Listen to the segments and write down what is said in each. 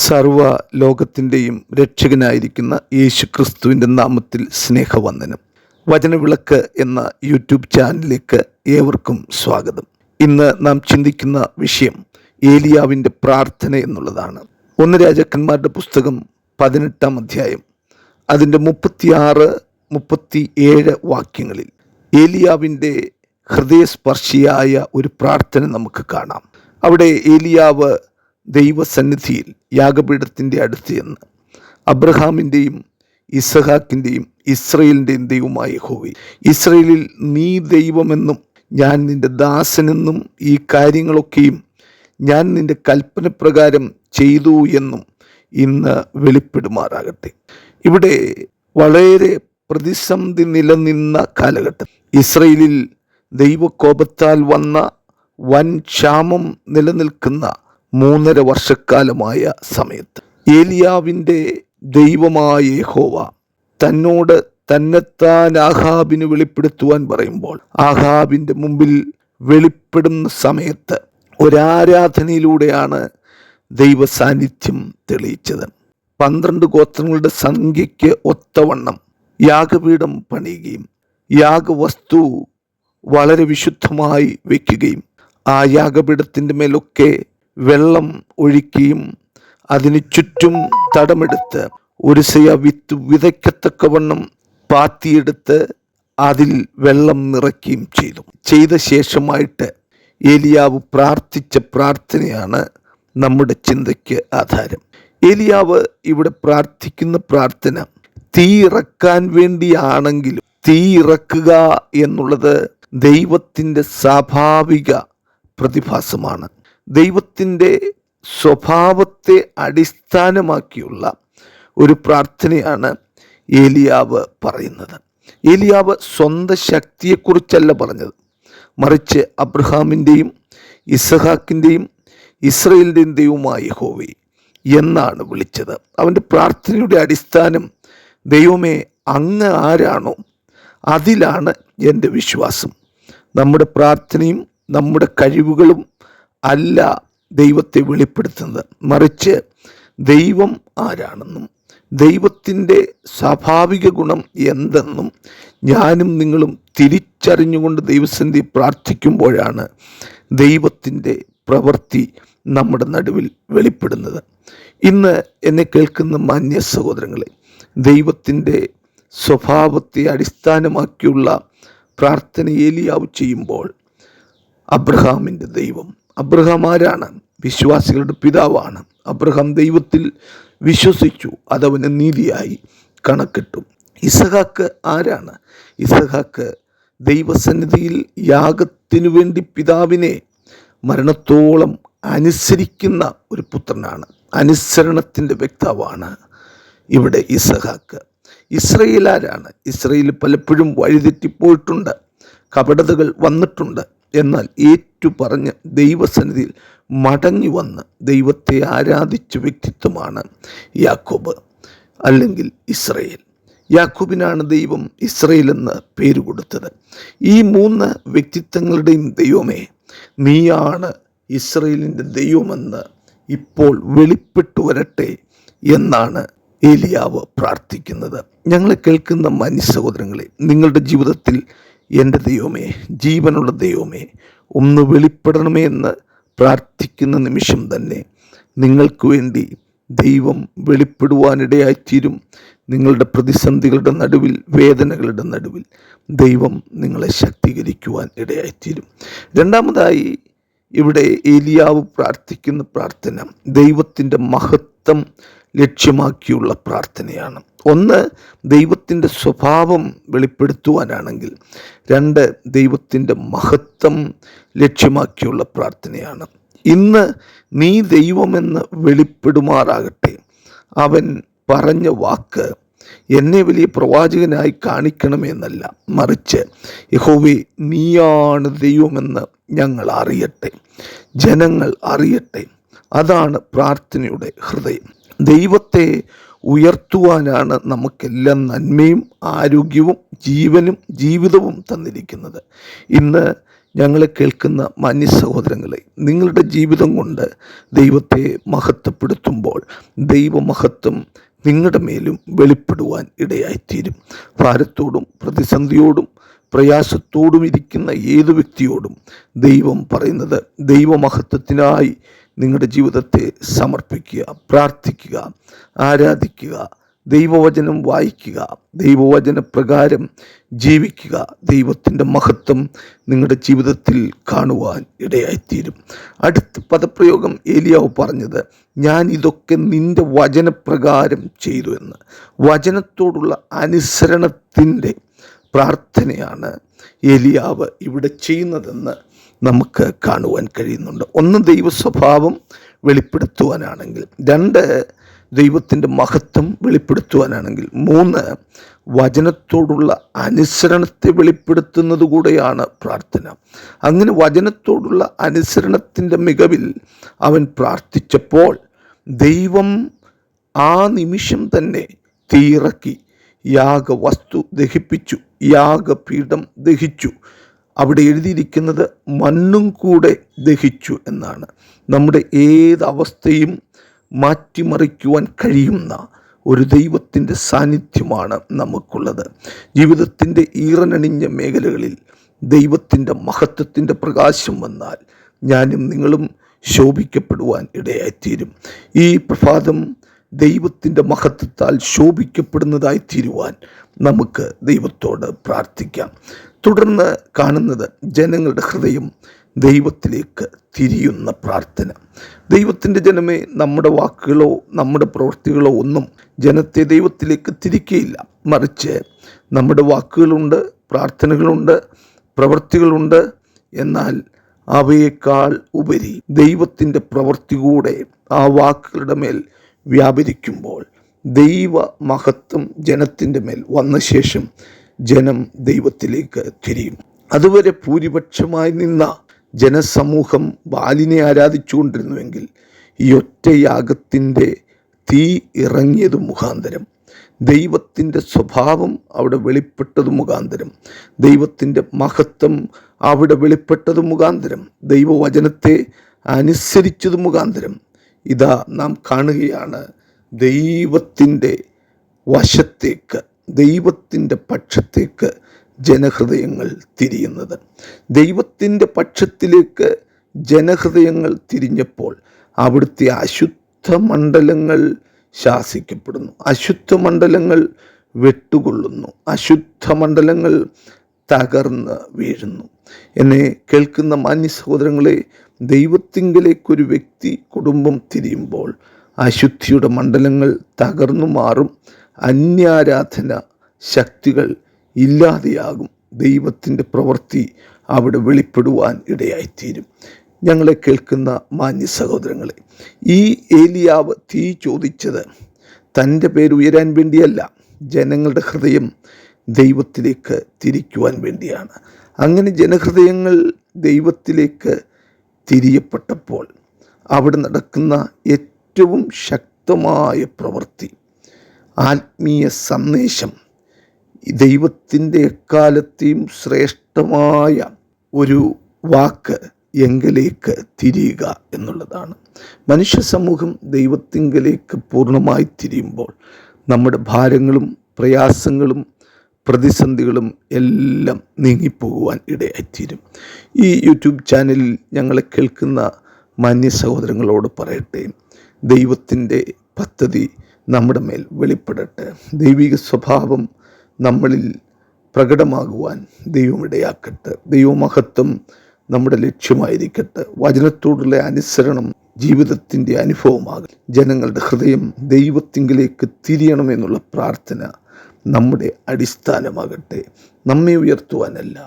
സർവ ലോകത്തിൻ്റെയും രക്ഷകനായിരിക്കുന്ന യേശുക്രിസ്തുവിൻ്റെ നാമത്തിൽ സ്നേഹവന്ദനം. വചനവിളക്ക് എന്ന യൂട്യൂബ് ചാനലിലേക്ക് ഏവർക്കും സ്വാഗതം. ഇന്ന് നാം ചിന്തിക്കുന്ന വിഷയം ഏലിയാവിൻ്റെ പ്രാർത്ഥന എന്നുള്ളതാണ്. 1 രാജാക്കന്മാരുടെ പുസ്തകം 18-ാം അധ്യായം അതിൻ്റെ 36-37 വാക്യങ്ങളിൽ ഏലിയാവിൻ്റെ ഹൃദയസ്പർശിയായ ഒരു പ്രാർത്ഥന നമുക്ക് കാണാം. അവിടെ ഏലിയാവ് ദൈവസന്നിധിയിൽ യാഗപീഠത്തിൻ്റെ അടുത്ത് ചെന്ന് അബ്രഹാമിൻ്റെയും ഇസഹാക്കിൻ്റെയും ഇസ്രയേലിൻ്റെയും ദൈവമായ യഹോവേ, ഇസ്രയേലിൽ നീ ദൈവമെന്നും ഞാൻ നിൻ്റെ ദാസനെന്നും ഈ കാര്യങ്ങളൊക്കെയും ഞാൻ നിൻ്റെ കൽപ്പനപ്രകാരം ചെയ്തു എന്നും ഇന്ന് വെളിപ്പെടുമാറാകട്ടെ. ഇവിടെ വളരെ പ്രതിസന്ധി നിലനിന്ന കാലഘട്ടം, ഇസ്രയേലിൽ ദൈവകോപത്താൽ വന്ന വൻ ക്ഷാമം നിലനിൽക്കുന്ന 3.5 വർഷക്കാലമായ സമയത്ത് ഏലിയാവിൻ്റെ ദൈവമായ യഹോവ തന്നോട് തന്നെത്താൻ ആഹാബിന് വെളിപ്പെടുത്തുവാൻ പറയുമ്പോൾ ആഹാബിൻ്റെ മുമ്പിൽ വെളിപ്പെടുന്ന സമയത്ത് ഒരാരാധനയിലൂടെയാണ് ദൈവ സാന്നിധ്യം തെളിയിച്ചത്. 12 ഗോത്രങ്ങളുടെ സംഖ്യയ്ക്ക് ഒത്തവണ്ണം യാഗപീഠം പണിയുകയും യാഗവസ്തു വളരെ വിശുദ്ധമായി വയ്ക്കുകയും ആ യാഗപീഠത്തിൻ്റെ മേലൊക്കെ വെള്ളം ഒഴിക്കുകയും അതിന് ചുറ്റും തടമെടുത്ത് ഒരു സെയ വിത്ത് വിതയ്ക്കത്തക്കവണ്ണം പാത്തിയെടുത്ത് അതിൽ വെള്ളം നിറയ്ക്കുകയും ചെയ്ത ശേഷമായിട്ട് ഏലിയാവ് പ്രാർത്ഥിച്ച പ്രാർത്ഥനയാണ് നമ്മുടെ ചിന്തയ്ക്ക് ആധാരം. ഏലിയാവ് ഇവിടെ പ്രാർത്ഥിക്കുന്ന പ്രാർത്ഥന തീ ഇറക്കാൻ വേണ്ടിയാണെങ്കിലും തീ ഇറക്കുക എന്നുള്ളത് ദൈവത്തിൻ്റെ സ്വാഭാവിക പ്രതിഭാസമാണ്. ദൈവത്തിൻ്റെ സ്വഭാവത്തെ അടിസ്ഥാനമാക്കിയുള്ള ഒരു പ്രാർത്ഥനയാണ് ഏലിയാവ് പറയുന്നത്. ഏലിയാവ് സ്വന്തം ശക്തിയെക്കുറിച്ചല്ല പറഞ്ഞത്, മറിച്ച് അബ്രഹാമിൻ്റെയും ഇസഹാക്കിൻ്റെയും ഇസ്രയേലിൻ്റെയും ദൈവമായ യഹോവേ എന്നാണ് വിളിച്ചത്. അവൻ്റെ പ്രാർത്ഥനയുടെ അടിസ്ഥാനം ദൈവമേ അങ്ങ് ആരാണോ അതിലാണ് എൻ്റെ വിശ്വാസം. നമ്മുടെ പ്രാർത്ഥനയും നമ്മുടെ കഴിവുകളും അല്ല ദൈവത്തെ വെളിപ്പെടുത്തുന്നത്, മറിച്ച് ദൈവം ആരാണെന്നും ദൈവത്തിൻ്റെ സ്വാഭാവിക ഗുണം എന്തെന്നും ഞാനും നിങ്ങളും തിരിച്ചറിഞ്ഞുകൊണ്ട് ദൈവസന്നിധി പ്രാർത്ഥിക്കുമ്പോഴാണ് ദൈവത്തിൻ്റെ പ്രവൃത്തി നമ്മുടെ നടുവിൽ വെളിപ്പെടുന്നത്. ഇന്ന് എന്നെ കേൾക്കുന്ന മാന്യ സഹോദരങ്ങളെ, ദൈവത്തിൻ്റെ സ്വഭാവത്തെ അടിസ്ഥാനമാക്കിയുള്ള പ്രാർത്ഥന ഏലിയാവ് ചെയ്യുമ്പോൾ അബ്രഹാമിൻ്റെ ദൈവം, അബ്രഹാം ആരാണ്? വിശ്വാസികളുടെ പിതാവാണ്. അബ്രഹാം ദൈവത്തിൽ വിശ്വസിച്ചു, അതവന് നീതിയായി കണക്കിട്ടു. ഇസഹാക്ക് ആരാണ്? ഇസഹാക്ക് ദൈവസന്നിധിയിൽ യാഗത്തിനു വേണ്ടി പിതാവിനെ മരണത്തോളം അനുസരിക്കുന്ന ഒരു പുത്രനാണ്. അനുസരണത്തിൻ്റെ വ്യക്താവാണ് ഇവിടെ ഇസഹാക്ക്. ഇസ്രയേൽ ആരാണ്? ഇസ്രയേൽ പലപ്പോഴും വഴിതെറ്റിപ്പോയിട്ടുണ്ട്, കപടതകൾ വന്നിട്ടുണ്ട്. എന്നാൽ ഏറ്റുപറഞ്ഞ് ദൈവസന്നിധിയിൽ മടങ്ങി വന്ന് ദൈവത്തെ ആരാധിച്ച വ്യക്തിത്വമാണ് യാക്കോബ് അല്ലെങ്കിൽ ഇസ്രയേൽ. യാക്കോബിനാണ് ദൈവം ഇസ്രയേൽ എന്ന് പേര് കൊടുത്തത്. ഈ 3 വ്യക്തിത്വങ്ങളുടെയും ദൈവമേ, നീയാണ് ഇസ്രയേലിൻ്റെ ദൈവമെന്ന് ഇപ്പോൾ വെളിപ്പെട്ടു വരട്ടെ എന്നാണ് ഏലിയാവ് പ്രാർത്ഥിക്കുന്നത്. ഞങ്ങളെ കേൾക്കുന്ന മാന്യ സഹോദരങ്ങളെ, നിങ്ങളുടെ ജീവിതത്തിൽ എൻ്റെ ദൈവമേ, ജീവനുള്ള ദൈവമേ, ഒന്ന് വെളിപ്പെടണമേ എന്ന് പ്രാർത്ഥിക്കുന്ന നിമിഷം തന്നെ നിങ്ങൾക്ക് വേണ്ടി ദൈവം വെളിപ്പെടുവാനിടയായിത്തീരും. നിങ്ങളുടെ പ്രതിസന്ധികളുടെ നടുവിൽ, വേദനകളുടെ നടുവിൽ ദൈവം നിങ്ങളെ ശക്തീകരിക്കുവാൻ ഇടയായിത്തീരും. രണ്ടാമതായി ഇവിടെ ഏലിയാവ് പ്രാർത്ഥിക്കുന്ന പ്രാർത്ഥന ദൈവത്തിൻ്റെ മഹത്വം ലക്ഷ്യമാക്കിയുള്ള പ്രാർത്ഥനയാണ്. 1 ദൈവത്തിൻ്റെ സ്വഭാവം വെളിപ്പെടുത്തുവാനാണെങ്കിൽ, 2 ദൈവത്തിൻ്റെ മഹത്വം ലക്ഷ്യമാക്കിയുള്ള പ്രാർത്ഥനയാണ്. ഇന്ന് നീ ദൈവമെന്ന് വെളിപ്പെടുമാറാകട്ടെ. അവൻ പറഞ്ഞ വാക്ക് എന്നെ വലിയ പ്രവാചകനായി കാണിക്കണമെന്നല്ല, മറിച്ച് യഹോവേ നീയാണ് ദൈവമെന്ന് ഞങ്ങൾ അറിയട്ടെ, ജനങ്ങൾ അറിയട്ടെ. അതാണ് പ്രാർത്ഥനയുടെ ഹൃദയം. ദൈവത്തെ ഉയർത്തുവാനാണ് നമുക്കെല്ലാം നന്മയും ആരോഗ്യവും ജീവനും ജീവിതവും തന്നിരിക്കുന്നത്. ഇന്ന് ഞങ്ങളെ കേൾക്കുന്ന മാന്യ സഹോദരങ്ങളെ, നിങ്ങളുടെ ജീവിതം കൊണ്ട് ദൈവത്തെ മഹത്വപ്പെടുത്തുമ്പോൾ ദൈവമഹത്വം നിങ്ങളുടെ മേലും വെളിപ്പെടുവാൻ ഇടയായിത്തീരും. ഭാരത്തോടും പ്രതിസന്ധിയോടും പ്രയാസത്തോടും ഇരിക്കുന്ന ഏതു വ്യക്തിയോടും ദൈവം പറയുന്നത്, ദൈവമഹത്വത്തിനായി നിങ്ങളുടെ ജീവിതത്തെ സമർപ്പിക്കുക, പ്രാർത്ഥിക്കുക, ആരാധിക്കുക, ദൈവവചനം വായിക്കുക, ദൈവവചന പ്രകാരം ജീവിക്കുക. ദൈവത്തിൻ്റെ മഹത്വം നിങ്ങളുടെ ജീവിതത്തിൽ കാണുവാൻ ഇടയായിത്തീരും. അടുത്ത പദപ്രയോഗം ഏലിയാവ് പറഞ്ഞത്, ഞാൻ ഇതൊക്കെ നിൻ്റെ വചനപ്രകാരം ചെയ്തു എന്ന്. വചനത്തോടുള്ള അനുസരണത്തിൻ്റെ പ്രാർത്ഥനയാണ് ഏലിയാവ് ഇവിടെ ചെയ്യുന്നതെന്ന് നമുക്ക് കാണുവാൻ കഴിയുന്നുണ്ട്. ഒന്ന്, ദൈവ സ്വഭാവം വെളിപ്പെടുത്തുവാനാണെങ്കിൽ; രണ്ട്, ദൈവത്തിൻ്റെ മഹത്വം വെളിപ്പെടുത്തുവാനാണെങ്കിൽ; മൂന്ന്, വചനത്തോടുള്ള അനുസരണത്തെ വെളിപ്പെടുത്തുന്നത് കൂടെയാണ് പ്രാർത്ഥന. അങ്ങനെ വചനത്തോടുള്ള അനുസരണത്തിൻ്റെ മികവിൽ അവൻ പ്രാർത്ഥിച്ചപ്പോൾ ദൈവം ആ നിമിഷം തന്നെ തീയിറക്കി യാഗവസ്തു ദഹിപ്പിച്ചു, യാഗപീഠം ദഹിച്ചു. അവിടെ എഴുതിയിരിക്കുന്നത് മണ്ണും കൂടെ ദഹിച്ചു എന്നാണ്. നമ്മുടെ ഏതവസ്ഥയും മാറ്റിമറിക്കുവാൻ കഴിയുന്ന ഒരു ദൈവത്തിൻ്റെ സാന്നിധ്യമാണ് നമുക്കുള്ളത്. ജീവിതത്തിൻ്റെ ഈറനണിഞ്ഞ മേഖലകളിൽ ദൈവത്തിൻ്റെ മഹത്വത്തിൻ്റെ പ്രകാശം വന്നാൽ ഞാനും നിങ്ങളും ശോഭിക്കപ്പെടുവാൻ ഇടയായിത്തീരും. ഈ പ്രഭാതം ദൈവത്തിൻ്റെ മഹത്വത്താൽ ശോഭിക്കപ്പെടുന്നതായി തീരുവാൻ നമുക്ക് ദൈവത്തോട് പ്രാർത്ഥിക്കാം. തുടർന്ന് കാണുന്നത് ജനങ്ങളുടെ ഹൃദയം ദൈവത്തിലേക്ക് തിരിയുന്ന പ്രാർത്ഥന. ദൈവത്തിൻ്റെ ജനമേ, നമ്മുടെ വാക്കുകളോ നമ്മുടെ പ്രവൃത്തികളോ ഒന്നും ജനത്തെ ദൈവത്തിലേക്ക് തിരിക്കുകയില്ല. മറിച്ച് നമ്മുടെ വാക്കുകളുണ്ട്, പ്രാർത്ഥനകളുണ്ട്, പ്രവൃത്തികളുണ്ട്. എന്നാൽ അവയേക്കാൾ ഉപരി ദൈവത്തിൻ്റെ പ്രവൃത്തി കൂടെ ആ വാക്കുകളുടെ മേൽ വ്യാപരിക്കുമ്പോൾ ദൈവ മഹത്വം ജനത്തിൻ്റെ മേൽ വന്ന ശേഷം ജനം ദൈവത്തിലേക്ക് തിരിയും. അതുവരെ ഭൂരിപക്ഷമായി നിന്ന ജനസമൂഹം ബാലിനെ ആരാധിച്ചുകൊണ്ടിരുന്നുവെങ്കിൽ ഈ ഒറ്റ യാഗത്തിൻ്റെ തീ ഇറങ്ങിയത് മുഖാന്തരം, ദൈവത്തിൻ്റെ സ്വഭാവം അവിടെ വെളിപ്പെട്ടത് മുഖാന്തരം, ദൈവത്തിൻ്റെ മഹത്വം അവിടെ വെളിപ്പെട്ടത് മുഖാന്തരം, ദൈവവചനത്തെ അനുസരിച്ചത് മുഖാന്തരം ഇതാ നാം കാണുകയാണ് ദൈവത്തിൻ്റെ വശത്തേക്ക്, ദൈവത്തിൻ്റെ പക്ഷത്തേക്ക് ജനഹൃദയങ്ങൾ തിരിയുന്നത്. ദൈവത്തിൻ്റെ പക്ഷത്തിലേക്ക് ജനഹൃദയങ്ങൾ തിരിഞ്ഞപ്പോൾ അവിടുത്തെ അശുദ്ധ മണ്ഡലങ്ങൾ ശാസിക്കപ്പെടുന്നു, അശുദ്ധ മണ്ഡലങ്ങൾ വെട്ടുകൊള്ളുന്നു, അശുദ്ധ മണ്ഡലങ്ങൾ തകർന്ന് വീഴുന്നു. എന്നെ കേൾക്കുന്ന മാന്യ സഹോദരങ്ങളെ, ദൈവത്തിങ്കലേക്കൊരു വ്യക്തി, കുടുംബം തിരിയുമ്പോൾ അശുദ്ധിയുടെ മണ്ഡലങ്ങൾ തകർന്നു മാറും, അന്യാരാധന ശക്തികൾ ഇല്ലാതെയാകും, ദൈവത്തിൻ്റെ പ്രവൃത്തി അവിടെ വെളിപ്പെടുവാൻ ഇടയായിത്തീരും. ഞങ്ങളെ കേൾക്കുന്ന മാന്യ സഹോദരങ്ങളെ, ഈ ഏലിയാവ് തീ ചോദിച്ചത് തൻ്റെ പേര് ഉയരാൻ വേണ്ടിയല്ല, ജനങ്ങളുടെ ഹൃദയം ദൈവത്തിലേക്ക് തിരിക്കുവാൻ വേണ്ടിയാണ്. അങ്ങനെ ജനഹൃദയങ്ങൾ ദൈവത്തിലേക്ക് തിരിയപ്പെട്ടപ്പോൾ അവിടെ നടക്കുന്ന ഏറ്റവും ശക്തമായ പ്രവൃത്തി, ആത്മീയ സന്ദേശം, ദൈവത്തിൻ്റെ എക്കാലത്തെയും ശ്രേഷ്ഠമായ ഒരു വാക്ക് എങ്കിലേക്ക് തിരിയുക എന്നുള്ളതാണ്. മനുഷ്യ സമൂഹം ദൈവത്തിങ്കലേക്ക് പൂർണ്ണമായി തിരിയുമ്പോൾ നമ്മുടെ ഭാരങ്ങളും പ്രയാസങ്ങളും പ്രതിസന്ധികളും എല്ലാം നീങ്ങിപ്പോകുവാൻ ഇടയായിത്തീരും. ഈ യൂട്യൂബ് ചാനലിൽ ഞങ്ങളെ കേൾക്കുന്ന മാന്യ സഹോദരങ്ങളോട് പറയട്ടെ, ദൈവത്തിൻ്റെ പദ്ധതി നമ്മുടെ മേൽ വെളിപ്പെടട്ടെ. ദൈവിക സ്വഭാവം നമ്മളിൽ പ്രകടമാകുവാൻ ദൈവം ഇടയാക്കട്ടെ. ദൈവമഹത്വം നമ്മുടെ ലക്ഷ്യമായിരിക്കട്ടെ. വചനത്തോടുള്ള അനുസരണം ജീവിതത്തിൻ്റെ അനുഭവമാകും. ജനങ്ങളുടെ ഹൃദയം ദൈവത്തിങ്കിലേക്ക് തിരിയണമെന്നുള്ള പ്രാർത്ഥന നമ്മുടെ അടിസ്ഥാനമാകട്ടെ. നമ്മെ ഉയർത്തുവാനല്ല,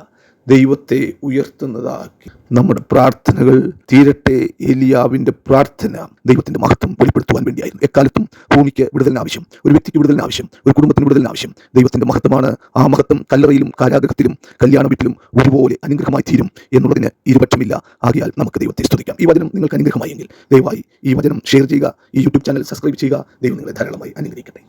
ദൈവത്തെ ഉയർത്തുന്നതാക്കി നമ്മുടെ പ്രാർത്ഥനകൾ തീരട്ടെ. ഏലിയാവിൻ്റെ പ്രാർത്ഥന ദൈവത്തിൻ്റെ മഹത്വം വെളിപ്പെടുത്തുവാൻ വേണ്ടിയായിരുന്നു. എക്കാലത്തും ഭൂമിക്ക് വിടുതലിന് ആവശ്യം, ഒരു വ്യക്തിക്ക് വിടുതലിന് ആവശ്യം, ഒരു കുടുംബത്തിന് വിടുതലിന് ആവശ്യം ദൈവത്തിൻ്റെ മഹത്വമാണ്. ആ മഹത്വം കല്ലറയിലും കാരാഗൃഹത്തിലും കല്യാണ വീട്ടിലും ഒരുപോലെ അനുഗ്രഹമായി തീരും എന്നുള്ളതിന് ഇരുപക്ഷമില്ല. ആകയാൽ നമുക്ക് ദൈവത്തെ സ്തുതിക്കാം. ഈ വചനം നിങ്ങൾക്ക് അനുഗ്രഹമായെങ്കിൽ ദയവായി ഈ വചനം ഷെയർ ചെയ്യുക, ഈ യൂട്യൂബ് ചാനൽ സബ്സ്ക്രൈബ് ചെയ്യുക. ദൈവം നിങ്ങളെ ധാരാളമായി അനുഗ്രഹിക്കട്ടെ.